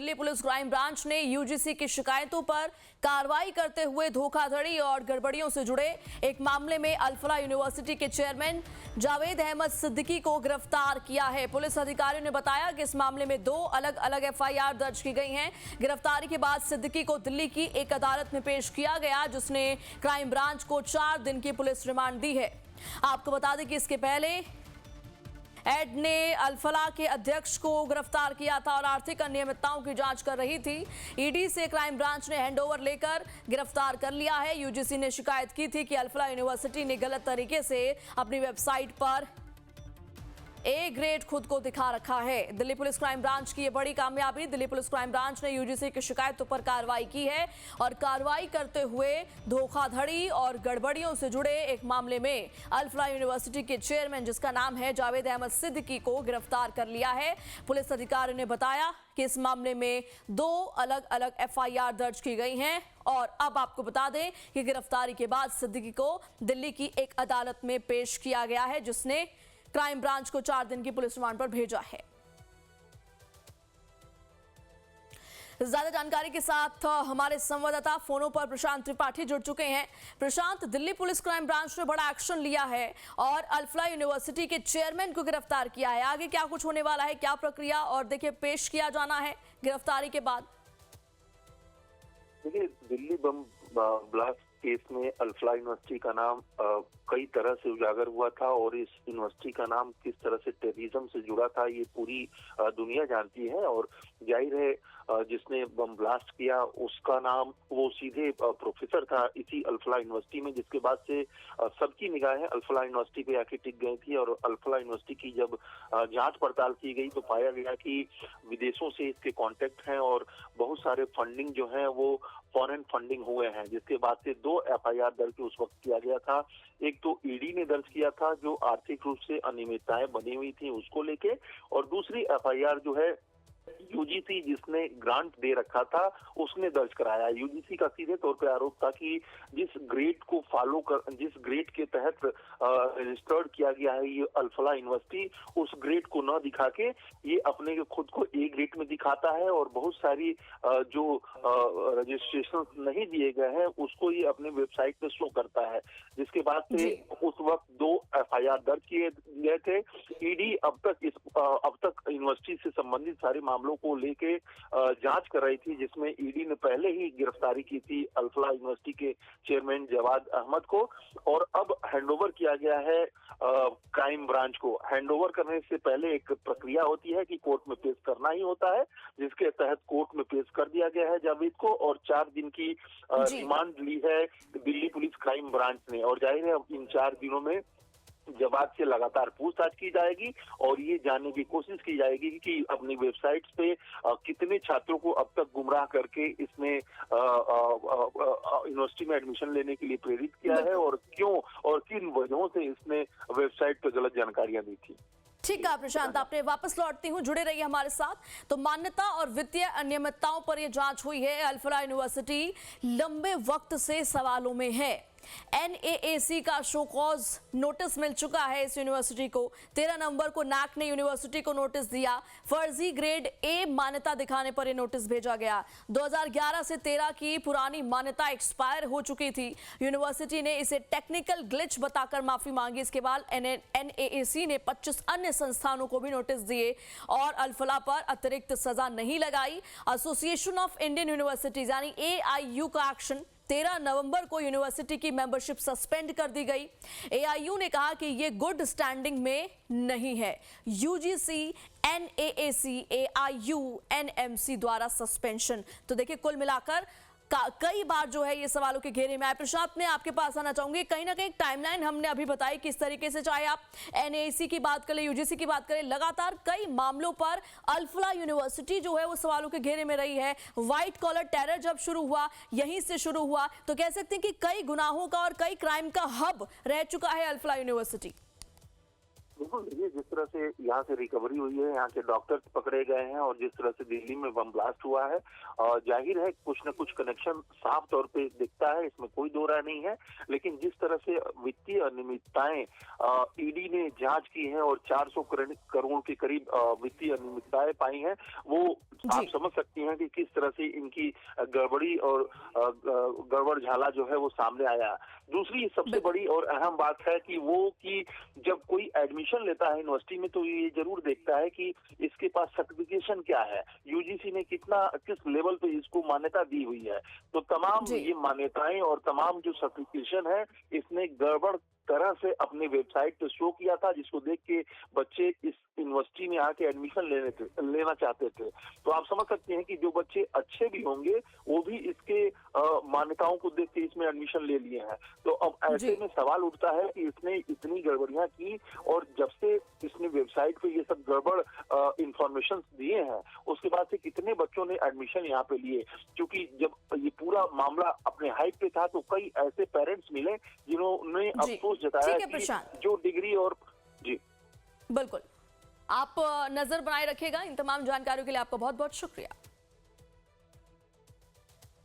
Delhi police crime branch ने UGC की शिकायतों पर कार्रवाई करते हुए धोखाधड़ी और गड़बड़ियों से जुड़े एक मामले में अल-फलाह यूनिवर्सिटी के चेयरमैन जावेद अहमद सिद्दीकी को गिरफ्तार किया है। पुलिस अधिकारियों ने बताया कि इस मामले में 2 अलग अलग एफआईआर दर्ज की गई हैं। गिरफ्तारी के बाद सिद्दीकी को दिल्ली की एक अदालत में पेश किया गया, जिसने क्राइम ब्रांच को 4 दिन की पुलिस रिमांड दी है। आपको बता दें कि इसके पहले एड ने अल-फलाह के अध्यक्ष को गिरफ्तार किया था और आर्थिक अनियमितताओं की जांच कर रही थी। ईडी से क्राइम ब्रांच ने हैंडओवर लेकर गिरफ्तार कर लिया है। यूजीसी ने शिकायत की थी कि अल-फलाह यूनिवर्सिटी ने गलत तरीके से अपनी वेबसाइट पर ए ग्रेड खुद को दिखा रखा है। दिल्ली पुलिस क्राइम ब्रांच की ये बड़ी कामयाबी। दिल्ली पुलिस क्राइम ब्रांच ने यूजीसी की शिकायतों पर कार्रवाई की है और कार्रवाई करते हुए धोखाधड़ी और गड़बड़ियों से जुड़े एक मामले में अल-फलाह यूनिवर्सिटी के चेयरमैन, जिसका नाम है जावेद अहमद सिद्दीकी, को गिरफ्तार कर लिया है। पुलिस अधिकारियों ने बताया कि इस मामले में 2 अलग अलग एफआईआर दर्ज की गई हैं और अब आपको बता दें कि गिरफ्तारी के बाद सिद्दीकी को दिल्ली की एक अदालत में पेश किया गया है, जिसने क्राइम ब्रांच को 4 दिन की पुलिस रिमांड पर भेजा है। ज्यादा जानकारी के साथ हमारे संवाददाता फोनों पर प्रशांत त्रिपाठी जुड़ चुके हैं। प्रशांत, दिल्ली पुलिस क्राइम ब्रांच ने बड़ा एक्शन लिया है और अल-फलाह यूनिवर्सिटी के चेयरमैन को गिरफ्तार किया है। आगे क्या कुछ होने वाला है, क्या प्रक्रिया और देखिए पेश किया जाना है गिरफ्तारी के बाद? देखिए, दिल्ली बम ब्लास्ट केस में अल-फलाह यूनिवर्सिटी का नाम कई तरह से उजागर हुआ था और इस यूनिवर्सिटी का नाम किस तरह से टेररिज्म से जुड़ा था ये पूरी दुनिया जानती है। और जाहिर है जिसने बम ब्लास्ट किया उसका नाम, वो सीधे प्रोफेसर था इसी अल-फलाह यूनिवर्सिटी में, जिसके बाद से सबकी निगाहें अल-फलाह यूनिवर्सिटी पे आके टिक गई थी। और अल-फलाह यूनिवर्सिटी की जब जांच पड़ताल की गई तो पाया गया कि विदेशों से इसके कॉन्टेक्ट हैं और बहुत सारे फंडिंग जो है वो फॉरेन फंडिंग हुए हैं, जिसके बाद से 2 एफआईआर दर्ज उस वक्त किया गया था। एक तो ईडी ने दर्ज किया था जो आर्थिक रूप से अनियमितताएं बनी हुई थी उसको लेके, और दूसरी एफआईआर जो है यूजीसी जिसने ग्रांट दे रखा था उसने दर्ज कराया। यूजीसी का सीधे तौर पे आरोप था कि जिस जिस ग्रेड के तहत रजिस्टर्ड किया गया है ये अल-फलाह यूनिवर्सिटी, उस ग्रेड को न दिखा के ये अपने खुद को ए ग्रेड में दिखाता है और बहुत सारी जो रजिस्ट्रेशन नहीं दिए गए हैं उसको ये अपने वेबसाइट पे शो करता है, जिसके बाद से उस वक्त 2 एफआईआर दर्ज किए गए थे। ईडी अब तक यूनिवर्सिटी से संबंधित सारे मामलों को लेके जांच कर रही थी, जिसमें ईडी ने पहले ही गिरफ्तारी की थी अल-फलाह यूनिवर्सिटी के चेयरमैन जावेद अहमद को और अब हैंडओवर किया गया है क्राइम ब्रांच को। हैंडओवर करने से पहले एक प्रक्रिया होती है कि कोर्ट में पेश करना ही होता है, जिसके तहत कोर्ट में पेश कर दिया गया है जावेद को और 4 दिन की रिमांड ली है दिल्ली पुलिस क्राइम ब्रांच ने। और जाहिर है इन 4 दिनों में जवाब से लगातार पूछताछ की जाएगी और ये जानने की कोशिश की जाएगी कि अपनी वेबसाइट पे कितने छात्रों को अब तक गुमराह करके इसने यूनिवर्सिटी में एडमिशन लेने के लिए प्रेरित किया है और क्यों और किन वजहों से इसने वेबसाइट पर गलत जानकारियां दी थी। ठीक है प्रशांत, आपने वापस लौटती हूँ, जुड़े रहिए हमारे साथ। तो मान्यता और वित्तीय अनियमितताओं पर यह जांच हुई है। अल-फलाह यूनिवर्सिटी लंबे वक्त से सवालों में है। एनएएसी का शो कॉज नोटिस मिल चुका है इस यूनिवर्सिटी को। 13 नवंबर को नैक ने यूनिवर्सिटी को नोटिस दिया। फर्जी ग्रेड ए मान्यता दिखाने पर यह नोटिस भेजा गया। 2011 से 13 की पुरानी मान्यता एक्सपायर हो चुकी थी। यूनिवर्सिटी ने इसे टेक्निकल ग्लिच बताकर माफी मांगी। इसके बाद एनएएसी ने 25 अन्य संस्थानों को भी नोटिस दिए और अल-फलाह पर अतिरिक्त सजा नहीं लगाई। एसोसिएशन ऑफ इंडियन यूनिवर्सिटीज यानी एआईयू का एक्शन, 13 नवंबर को यूनिवर्सिटी की मेंबरशिप सस्पेंड कर दी गई। एआईयू ने कहा कि ये गुड स्टैंडिंग में नहीं है। यूजीसी, एनएएसी, एआईयू, एनएमसी द्वारा सस्पेंशन। तो देखिए कुल मिलाकर कई बार जो है ये सवालों के घेरे में आए। प्रशांत, मैं आपके पास आना चाहूंगी। कहीं ना कहीं टाइमलाइन हमने अभी बताई किस तरीके से, चाहे आप एनएसी की बात करें, यूजीसी की बात करें, लगातार कई मामलों पर अल-फलाह यूनिवर्सिटी जो है वो सवालों के घेरे में रही है। व्हाइट कॉलर टेरर जब शुरू हुआ, यहीं से शुरू हुआ, तो कह सकते हैं कि कई गुनाहों का और कई क्राइम का हब रह चुका है अल-फलाह यूनिवर्सिटी। बिल्कुल, देखिए जिस तरह से यहाँ से रिकवरी हुई है, यहाँ के डॉक्टर्स पकड़े गए हैं और जिस तरह से दिल्ली में बम ब्लास्ट हुआ है, जाहिर है कुछ न कुछ कनेक्शन साफ तौर पे दिखता है, इसमें कोई दो राय नहीं है। लेकिन जिस तरह से वित्तीय अनियमितताएं ईडी ने जांच की है और 400 करोड़ के करीब वित्तीय अनियमितताएं पाई हैं, वो आप समझ सकती हैं कि किस तरह से इनकी गड़बड़ी और गड़बड़ झाला जो है वो सामने आया। दूसरी सबसे बड़ी और अहम बात है कि जब कोई एडमिशन लेता है यूनिवर्सिटी में तो ये जरूर देखता है कि इसके पास सर्टिफिकेशन क्या है, यूजीसी ने किस लेवल पे इसको मान्यता दी हुई है। तो तमाम ये मान्यताएं और तमाम जो सर्टिफिकेशन है, इसने गड़बड़ तरह से अपने वेबसाइट पे शो किया था, जिसको देख के बच्चे इस यूनिवर्सिटी में आके एडमिशन लेना चाहते थे। तो आप समझ सकते हैं कि जो बच्चे अच्छे भी होंगे वो भी इसके मान्यताओं को देख के इसमें एडमिशन ले लिए हैं। तो अब ऐसे में सवाल उठता है कि इसने इतनी गड़बड़ियां की और जब से इसने वेबसाइट पे ये सब गड़बड़ इंफॉर्मेशन दिए हैं, उसके बाद से कितने बच्चों ने एडमिशन यहाँ पे लिए। क्योंकि जब ये पूरा मामला अपने हाइट पे था तो कई ऐसे पेरेंट्स मिले जिन्होंने अफसोस जताया कि जो डिग्री और जी बिल्कुल, आप नजर बनाए रखिएगा। इन तमाम जानकारियों के लिए आपका बहुत बहुत शुक्रिया।